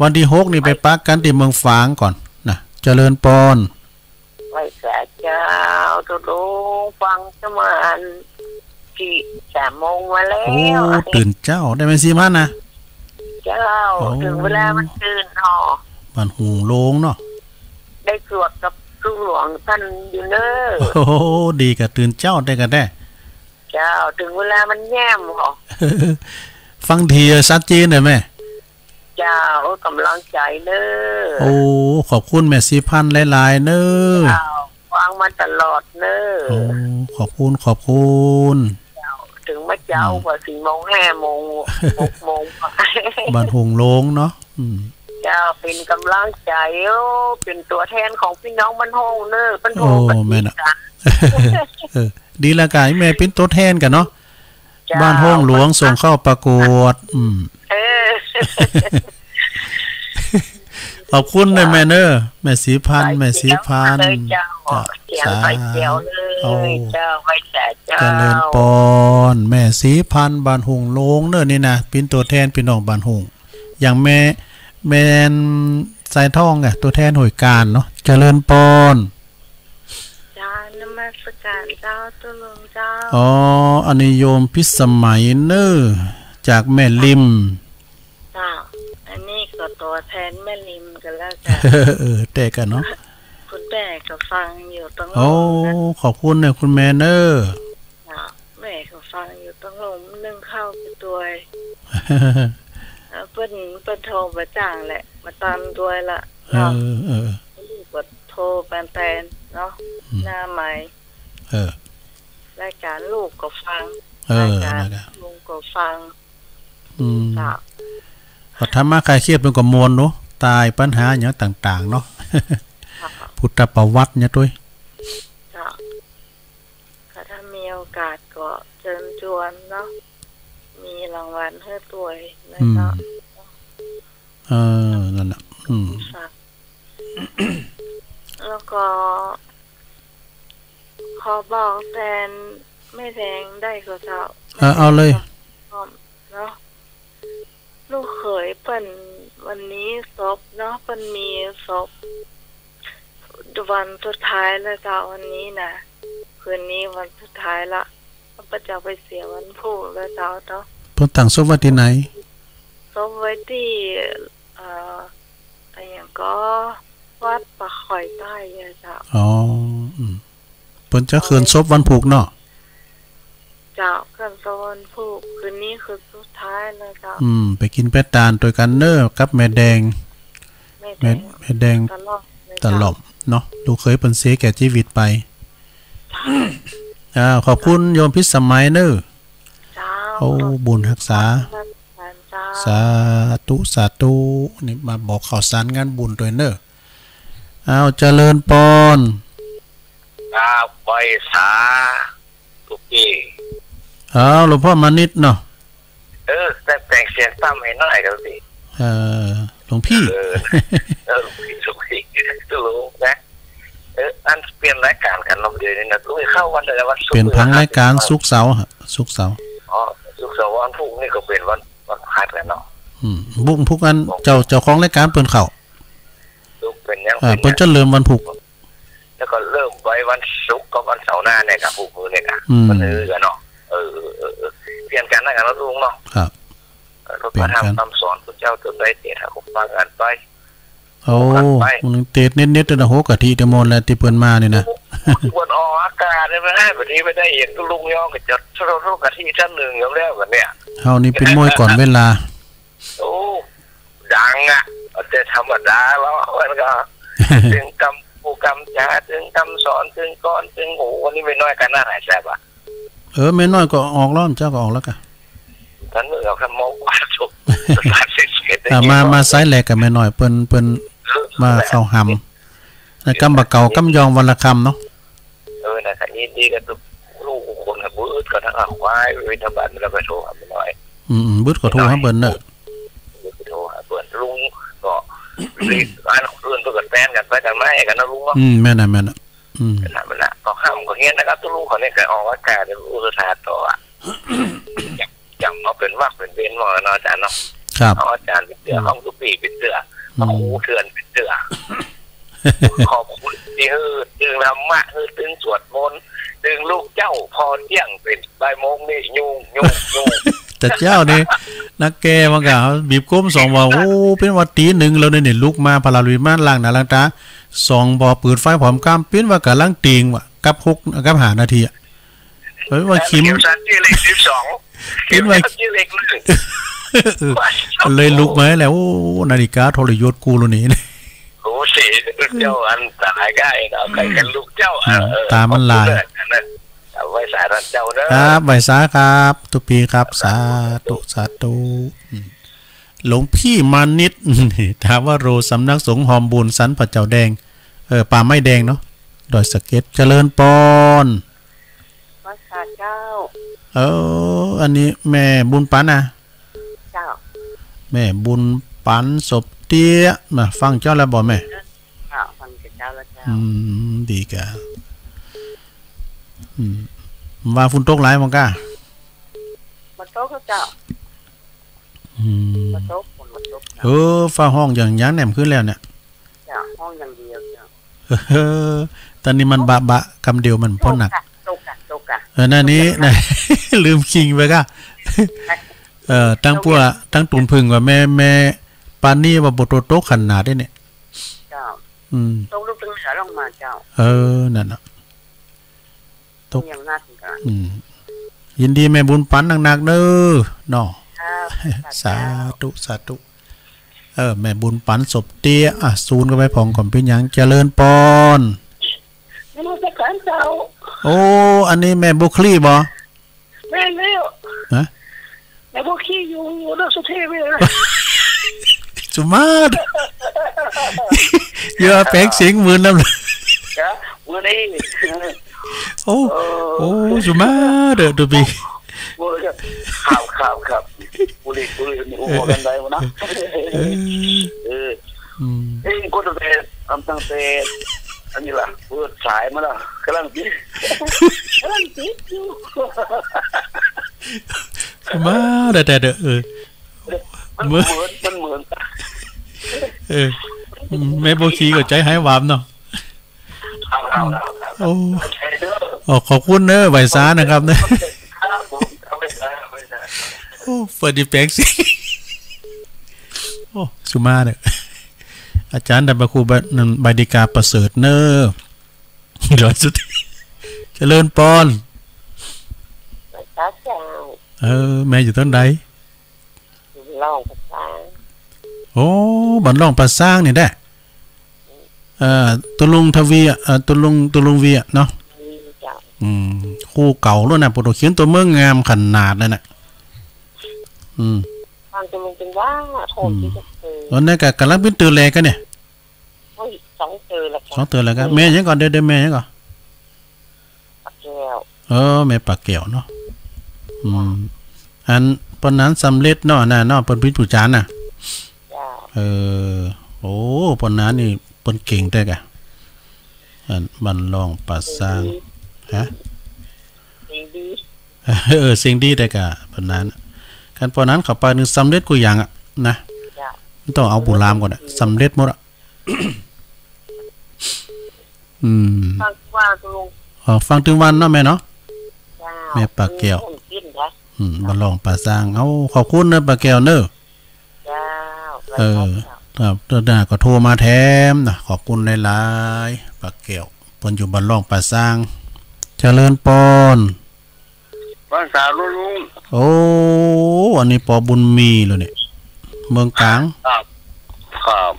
วันที่6นี่ไปปักกันที่เมืองฝางก่อนนะเจริญปอนไว้แสเจ้าตุลุงฟังจะมันกี่3 โมงมาแล้วโอ้ตื่นเจ้าได้ไหมสิมันนะเจ้าถึงเวลามันตื่นเนาะบ้านหูโลงเนาะได้สวดกับลุงหลวงท่านอยู่เนอโอ้ดีกับตื่นเจ้าได้กันได้เจ้าถึงเวลามันแย่มเหรอฟังทีชัดเจนเลยแม่เจ้ากำลังใจเนอโอ้ขอบคุณแม่สีพันธุ์หลายๆเนอฟังมาตลอดเนอโอ้ขอบคุณถึงมาเจ้ากว่า4 โมง5 โมง6 โมงบ้านหงโลงเนาะเจ้าเป็นกำลังใจเป็นตัวแทนของพี่น้องบ้านหงเนอบ้านหงแม่น่ะดีละกายแม่เป็นตัวแทนกันเนาะบ้านห้องหลวงส่งเข้าประกวดขอบคุณเลยแม่เนอร์แม่สีพันธุ์เจ้าไปเจียวเลยเจ้าไปแต่เจ้าเจริญปอนแม่สีพันธุ์บ้านหงโลงเนอนี่นะเป็นตัวแทนพี่น้องบ้านหงอย่างแม่สายทองไงตัวแทนหน่วยการเนาะเจริญปอนนมัสการเจ้าตุลุงเจ้าอ๋ออันนี้โยมพิสมัยเนอจากแม่ลิมเจ้าอันนี้ก็ตัวแทนแม่ลิมกันแล้วกันแต่กันเนาะคุณแม่ก็ฟังอยู่ตั้งโอ้ขอบคุณเนี่ยคุณแม่เนอแม่ก็ฟังอยู่ตั้งลมนึ่งข้าวไปตัวเปิ้นโทรมาจ้างแหละมาตามด้วยละกดโทรแปนเนาะหน้าใหม่รายการลูกก็ฟังรายการลุงก็ฟังพอทำมาคลายเครียดเป็นก็มวลเนาะตายปัญหาอย่างต่างๆเนาะพุทธประวัติเนี่ยด้วยถ้ามีโอกาสก็เชิญชวนเนาะมีรางวัลให้ตัวนะเนาะนั่นแหละแล้วก็ขอบอกแทนไม่แดงได้ก็เจ้าเอาเลยเนาะลูกเขยเปิ้นวันนี้ศพเนาะเปิ้นมีศพวันสุดท้ายแล้วเจ้าวันนี้นะคืนนี้วันสุดท้ายละพระเจ้าไปเสียวันพุธแล้วเจ้าเนาะเพิ่นตั้งศพไว้ที่ไหนศพไว้ที่อะไรอย่างก็วัดปะข่อยใต้เจ้าอ๋อเพิ่นจะคืนศพวันพุธเนาะเจ้าคืนศพวันพุธคืนนี้คือสุดท้ายแล้วเจ้าไปกินเป็ดตาลตัวกันเนอกับแม่แดงตลอดเนาะลูกเคยเปิ้นเสียแก่ชีวิตไปขอบคุณโยมพิสมัยเนอโอ้บุญรักษาสาธุนี่มาบอกข่าวสารงานบุญด้วยเนอเจริญปอนไปสาทุกทีหลวงพ่อมานิดเนาะแต่งเสียงตั้มให้หน่อยเดี๋ยวสิหลวงพี่หลวงพี่จะรู้นะอันเปลี่ยนรายการกันลำเดือนนี่นะต้องเข้าวันอะไรวันศุกร์เปลี่ยนพังรายการศุกร์เสาร์ศุกร์เสาร์ศุกร์เสาร์วันพุธนี่ก็เป็นวันพักแล้วเนาะบุ้งพุกอันเจ้าของรายการเปิดเข่าเป็นยังเปิดจะเริ่มวันพุกแล้วก็เริ่มไว้วันศุกร์กับวันเสาร์หน้าเนี่ยกับพุกมือเนี่ยครับมันกันเนาะเปลี่ยนกันนะกันแล้วลุงเนาะครับพระธรรมคำสอนพระเจ้าตัวใดเตะหกฟังกันไปโอ้มันเตะเน็ตๆนะโหกะทิเดมอนแล้วที่เปิ้นมานี่นะวันออกอากาศได้มั้ยแบบนี้ไม่ได้เห็นลุงย่อก็จะโทษกะทิชั้น1แล้วแล้วกันเนี่ยเฮานี่เป็นมวยก่อนเวลาโอ้ดังอ่ะแต่ธรรมดาแล้วมันก็ถึงกำผู้กำจาถึงกำสอนถึงก้อนถึงโอ้วันนี้ไม่น้อยกันน่าหายแซ่บอ่ะไม่น้อยก็ออกแล้วเจ้าก็ออกแล้วกันท่านเมื่อเอาคำมองว่าจบมาไซส์แหลกกับแม่น้อยเปิ้น มาเข้าหำแล้วกำบะเก่ากำยองวันละคำเนาะนะครับยินดีกับลูกคนครับบื้อก็ทั้งควายวิทยาบาลแล้วก็โทรหาหน่อยบื้อก็โทรหาเบิ้ลเนอะโทรหาเบิ้ลลุงก็รีบร้านของเพื่อนก็กันแฟนกันไปกันไม่กันนะลุงแม่น่ะแม่น่ะมันละก็ห้ามก็เฮียนนะครับตัวลุงเขาเนี่ยก็ออกอากาศอุตสาหต่ออย่างเขาเป็นว่าเป็นเบนหมอเนาะอาจารย์เนาะครับอาจารย์เป็นเสือห้องทุกปีเป็นเสือครูเถื่อนเป็นเสือขอบคุณที่ตึงธรรมะตึงสวดมนต์ตึงลูกเจ้าพอเที่ยงเป็นบ่ายโมงนี่ยุ่งแต่เจ้านี่นักแกมันก็บีบก้ม2ว่าโอ้เป็นว่าตี1แล้วเนี่ยลุกมาพลาลุยมาล้างหน้าล้างตา2บ่ปืนไฟพร้อมกำเป็นว่ากำลังติงว่ะกับ6กับ5นาทีอ่ะเฮ้ยว่าคิมเป็นว่าเลยลุกมาแล้วโอ้นาฬิกาทรยศกูแล้วนี่โอ้สิเจ้าอันตรายง่ายเนาะใครกันลูกเจ้าตามันลายไว้สารันเจ้าเด้อครับไว้สาครับทุกปีครับสาธุหลวงพี่มานิดถามว่าโรสำนักสงฆ์หอมบุญสันพระเจ้าแดงป่าไม้แดงเนาะดอยสะเก็ดเจริญปอนวัดสาเจ้าอันนี้แม่บุญปันนะเจ้าแม่บุญปันศพเตี้ยมาฟังเจ้าแล้วบอกแม่ฟังเจ้าแล้วเจ้าดีกะว่าฝุ่นตกหลายมั้งก้ามาโต๊ะเจ้ามาโต๊ะฝนมาโต๊ะฟ้าห้องอย่างยั้งแหนมขึ้นแล้วเนี่ยห้องอย่างเดียวเจ้าตอนนี้มันบะคำเดียวมันพ้นหนักตกนั่นนี้นะลืมคิงไปก้าตั้งพวกตั้งตุนพึ่งว่าแม่ปานนี่ว่าบทโต๊ะขนาดได้เนี่ยเจ้าตกลูกตึงเหนือลงมาเจ้านั่นน่ะตกอย่างน่าสนใจยินดีแม่บุญปันหนักๆเด้อเนาะสาธุแม่บุญปันศพเตี้ยซูนก็ไปผ่องก่อนเป็นยังเจริญปอนไม่รู้จะขันเจ้าโอ้อันนี้แม่บุคลีบ่แม่เลี้ยวฮะแม่บุคลีอยู่เรื่องสุเทพเลยสุมาดเยอะแปลงเสียงมือน้ำเลยมือนี่โอ้สุมาเด้อดูบีครับบุรีนี่โอ้กันได้วะนะก็จะเป็นตั้งแต่อันนี้ล่ะเปิดสายมาแล้วกำลังติดอยู่สุมาเด้อมันเหมือนแม่โบคีก็ใจหายวามเนาะขอบคุณเนอะไหวซ่านะครับเนอะเปิดดิแพ็กสิสุมาเนี่ยอาจารย์ดับคูใบดิกาประเสริฐเนอะร้อยสุดเจริญปอนแม่อยู่ต้นใดล่องภาษาบันล่องภาษาเนี่ยได้ตุลุงทวีตุลุงวีเนาะคู่เก่าแล้วนะโปรโตเขียนตัวเมืองงามขนาดนั่นน่ะฟังตุลุงเป็นว่าโทษที่จะตอนนี้ก็กำลังเป็นตื่นแรกกันเนี่ย2 ตื่นแล้วกันแม่ยังก่อนเดี๋ยวแม่ยังก่อนปักแก้วแม่ปักแก้วเนาะอันปนนั้นสำเร็จเนาะน่ะเนาะปนพิจูจานน่ะโอ้ปนนั้นนี่ปนเก่งได้กะบันลองปัสสางฮะสิ่งดีได้กะปนนั้นกันปนนั้นเข้าไปนึงสำเร็จกูอย่างอ่ะนะต้องเอาบุรามก่อนอ่ะสำเร็จหมดอ่ะฟังถึงวันเนาะแม่เนาะแม่ปากแก้วบันลองปัสสางเอาขอบคุณเนอะปากแก้วเนอะครับตอนหน้าก็โทรมาแถมนะขอบคุณหลายๆปากแก้วปนอยู่บ้านร่องป่าสร้างเจริญปอนบ้านสาวลุงโอ้อันนี้ปอบุญมีเลยเนี่ยเมืองกลางครับ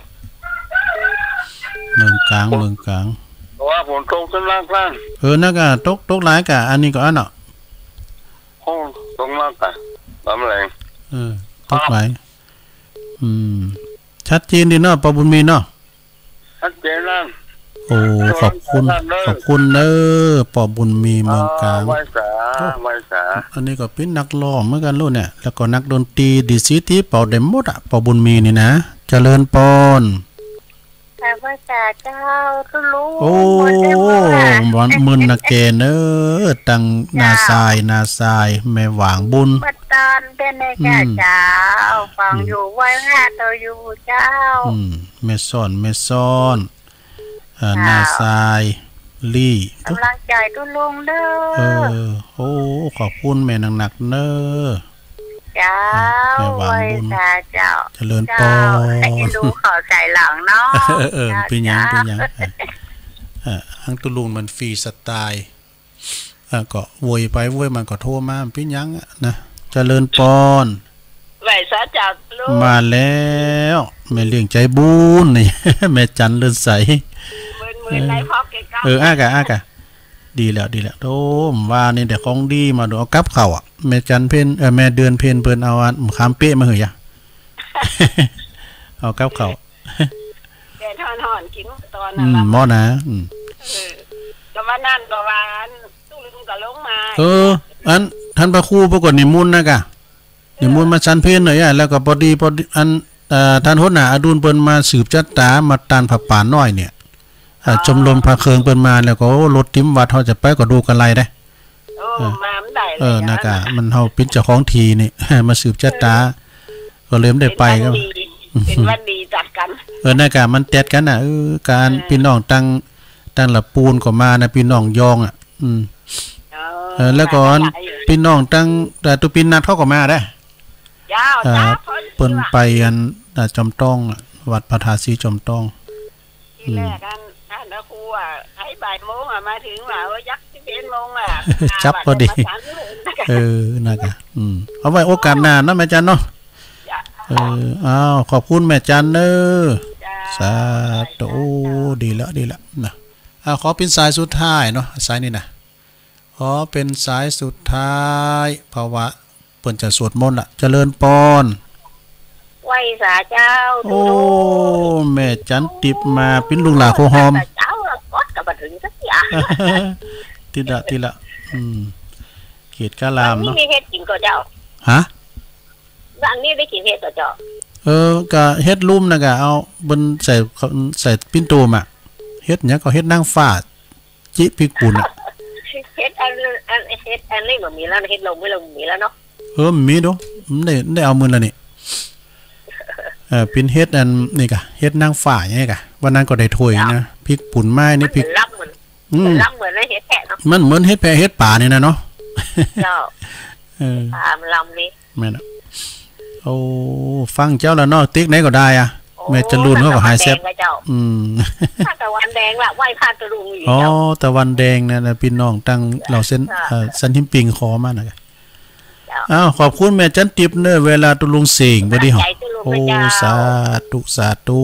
เมืองกลางเพราะว่าฝนตกจนล่างนั่นก็ตกหลายกะอันนี้ก็อันเนาะตกมากกะทำอะไรตกหลายชัดเจนดีเนาะปอบุญมีเนาะ ชัดเจนแล้วโอ้ขอบคุณเด้อปอบุญมีเมืองกลางไว้สาอันนี้ก็เป็นนักร้องเหมือนกันลูกเนี่ยแล้วก็นักดนตรีดิซิตี้เป่าได้หมดอ่ะปอบุญมีนี่นะเจริญปอนแต่ว่าเจ้าตุลุงโอ้วันมึนนะแกเนอตั้งนาทรายแม่หวางบุญมาตอนเป็นในเจ้าฟังอยู่ไว้5ตัวอยู่เจ้าแม่ซ่อนนาทรายลี่กำลังใจตุลุงเด้อโอ้ขอบคุณแม่หนักเนอเจ้าไว้เจ้าเจริญปอให้ดูขอใจหลังเนาะเป็นยังทั้งตุลุงมันฟรีสไตล์ก็โวยไปโวยมันก็โทรมาเป็นยังนะเจริญปอนไหวซะจับลูกมาแล้วแม่เลี้ยงใจบุญนี่แม่จันเลื่อนใสมือในพ่อเก่งอากะดีแล้วโอ้ว่านี่เดี๋ยวของดีมาดูเอากับเข้าอ่ะแม่จันเพนแม่เดือนเพนเพิ่นเอาอันขามเป๊ะมาเหยอ่ะเอากับเข้าแกทอนกินตอนนั้นหม้อนะก็ว่านั่นก็ว่าตุ้งก็ลงมาอันท่านพระครูปรากฏนิมนต์นะกะนิมนต์มาจันเพนหน่อยอ่ะแล้วก็พอดีอันท่านโหน่ะอดุลเปิ้นมาสืบจัตตามาตานผับป่าน้อยเนี่ยชมรมพาเคืองเปิ้นมาแล้วก็รถติ้มวัดเฮาจะไปก็ดูกันไล่ได้มามันได้นะกะมันเฮาเป็นเจ้าของทีนี่มาสืบจัตตาก็เลยได้ไปก็เป็นวันดีจัดกันนะกะมันแตดกันน่ะการพี่น้องตั้งละปูนก็มานะพี่น้องยองอ่ะแล้วก่อนพี่น้องตั้งแต่ตุปินนัดเขาก็มาได้เปิ้นไปอันจอมต้องวัดพระธาตุศรีจอมต้องที่แรกท่านครูให้บ่ายโมงมาถึงว่ายักษ์11 โมงจับพอดีนะกะเอาไว้โอกาสหน้านะแม่จันเนาะอ้าวขอบคุณแม่จันเด้อสาธุดีแล้วนะขอเป็นสายสุดท้ายเนาะสายนี้นะขอเป็นสายสุดท้ายเพราะว่าเปิ้นจะสวดมนต์เจริญปอนไหว้สาเจ้าโอ้แม่จันติบมาเป็นลุงหลาโคหอมเจ้ากดกับบ่ถึงสักอย่างทีละเขตกะลามเนาะมีเฮ็ดกินก็เจ้าฮะบางนี้ได้กินเฮ็ดก็เจ้าก็เฮ็ดลุ่มนะกะเอาบนใส่ปิ้นโตมเฮ็ดหยังก็เฮ็ดนางฟ้าจิพิกุลเฮ็ดอันนี้บ่มีแล้วเฮ็ดลงไม่ลงมีแล้วเนาะมีดูได้เอามื้อละนี่เป็นเฮ็ดอันนี่กะเฮ็ดนางฟ้าอย่างนี้กะวันนั้นก็ได้ถ้วยนะพริกป่นไม้นี่พริกรับเหมือนเฮ็ดแพะเนาะมันเหมือนเฮ็ดแพะเฮ็ดป่านี่นะเนาะเจ้าป่ามันลำนี่แม่นโอ้ฟังเจ้าแล้วเนาะติ๊กไหนก็ได้อ่ะแม่จะรุ่นเขาก็หายแซ่บตะวันแดงละไหว้พระตะลุงอยู่อ๋อตะวันแดงนะพี่น้องตั้งเราเส้นสันทิมปิงคอมานะอ้าวขอบคุณแม่จันติบเนอะเวลาตุลุงเสียงบ่ดีหรอโอ้สาธุ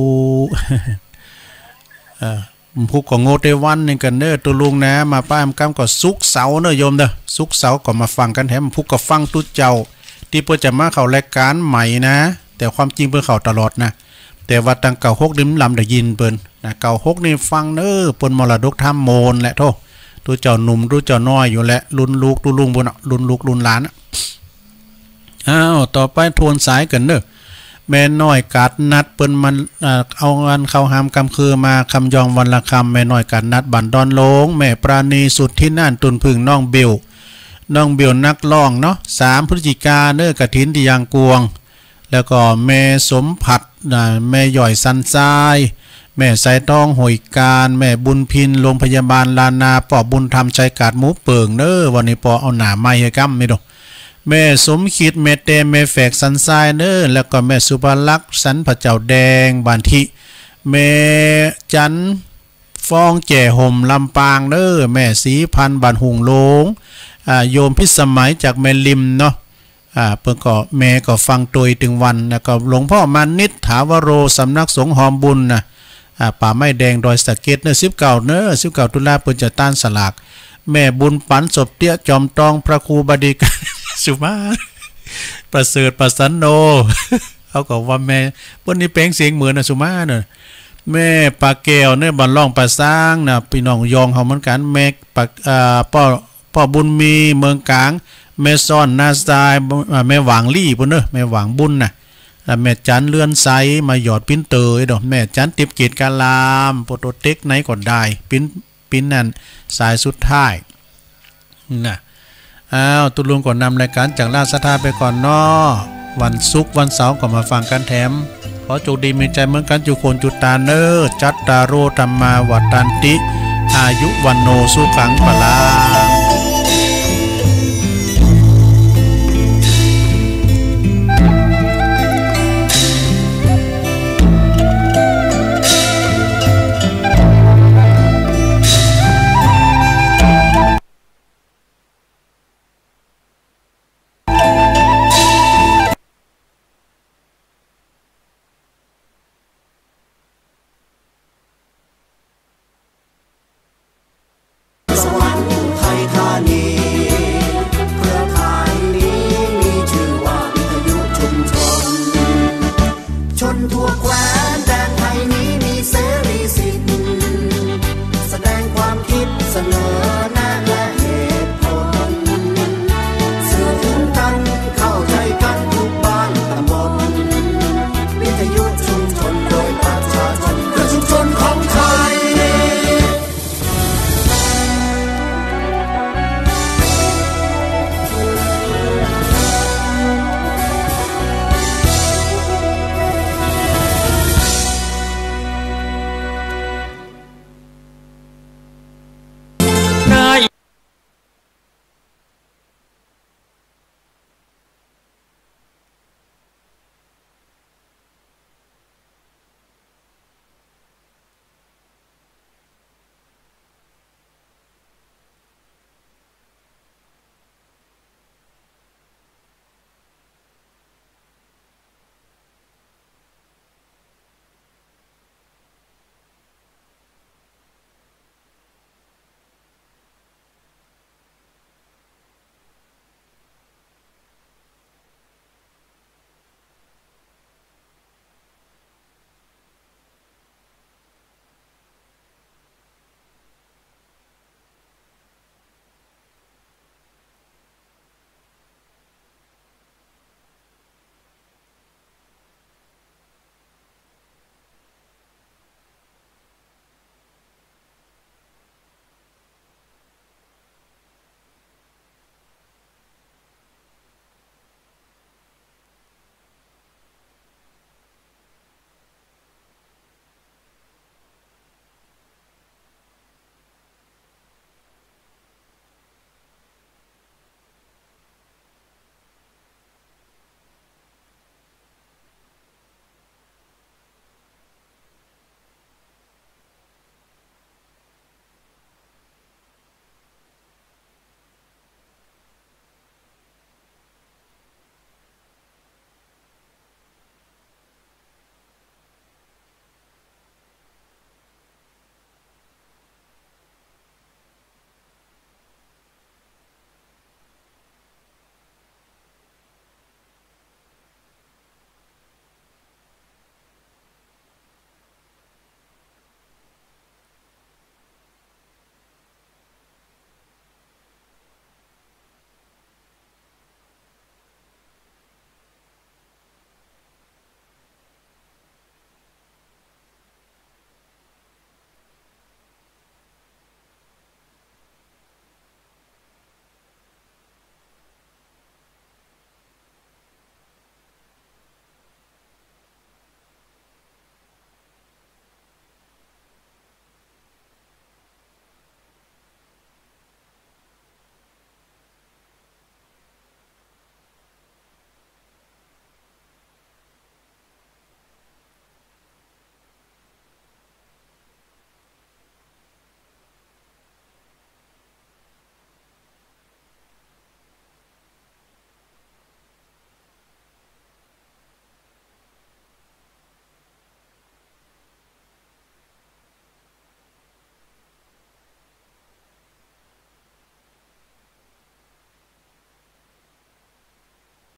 ผู้ก็โง่ได้วันนึงกันเนอะตุลุงนะมาป้ามกำก็สุกเสาเนอะโยมเด้อสุกเสาก็มาฟังกันแถมผู้ก็ฟังตุ้เจ้าที่เพิ่นจะมาเข้ารายการใหม่นะแต่ความจริงเพิ่นเข้าตลอดนะแต่ว่าตั้งเก่า6dimลำได้ยินเปิ้นนะเก่า6นี่ฟังเด้อเปิ้นมรดกธรรมโมนแหละโธ่ตัวเจ้าหนุ่มตัวเจ้าน้อยอยู่แหละรุ่นลูกตุลุงบ่เนาะรุ่นลูกรุ่นหลานต่อไปทวนสายกันเด้อแม่น้อยกาดนัดเปิ้นมันเอางานเข้าหามกำคือมาคำยองวันละคำแม่น้อยกาดนัดบันดอนโลงแม่ปราณีสุดที่น่านตุนพึ่งน้องเบลนักร้องเนาะ3 พฤศจิกายนเด้อกฐินที่ยางกวงแล้วก็แม่สมผัดแม่ย่อยสันทรายแม่สายทองหอยการแม่บุญพินโรงพยาบาลลานาปอบุญธรรมใจกาดหมูเปิงเด้อวันนี้ปอเอาหน้าไม้ให้กำไม่ดอกแม่สมคิดแม่เตแม่แฝกสันทรายเด้อแล้วก็แม่สุภลักษณ์สันพระเจ้าแดงบานทิแม่จันฟองแจ่ห่มลำปางเด้อแม่สีพันบานหุงโลงโยมพิสมัยจากแม่ลิมเนาะเพิ่นก็แม่ก็ฟังโดยถึงวันแล้วก็หลวงพ่อมานิษฐาวโรสำนักสงฆ์หอมบุญนะป่าไม้แดงดอยสะเก็ดเน19ตุลาเพิ่นจะต้านสลากแม่บุญปันศพเตี้ยจอมตองพระครูบดีกันสุมาประเสริฐประสันโนเขาก็ว่าแม่เพิ่นนี่เป้งเสียงเหมือนสุมาเนอะ แม่ปลาแก้วเนี่ยบันล่องปลาสร้างนะพี่น้องยองเฮาเหมือนกันแม่ปลาป้อบุญมีเมืองกลางแม่ซ่อนนาซายแม่หวางลี่พุ่นเด้อแม่หวางบุญน่ะแล้วแม่จันเลื่อนไซมาหยอดปิ้นเตยดอกแม่จันติบเกตกาลามโปรโตเทคไหนก็ได้ปิ้นนั่นสายสุดท้ายน่ะตุลุงก่อนนำรายการจากราชสถาไปก่อนน้อวันศุกร์วันเสาร์ก็มาฟังกันแถมขอโชคดีมีใจเหมือนกันจุโคนจุตาเนอจัตตาโรธรรมาวัตันติอายุวันโนสุขังพลา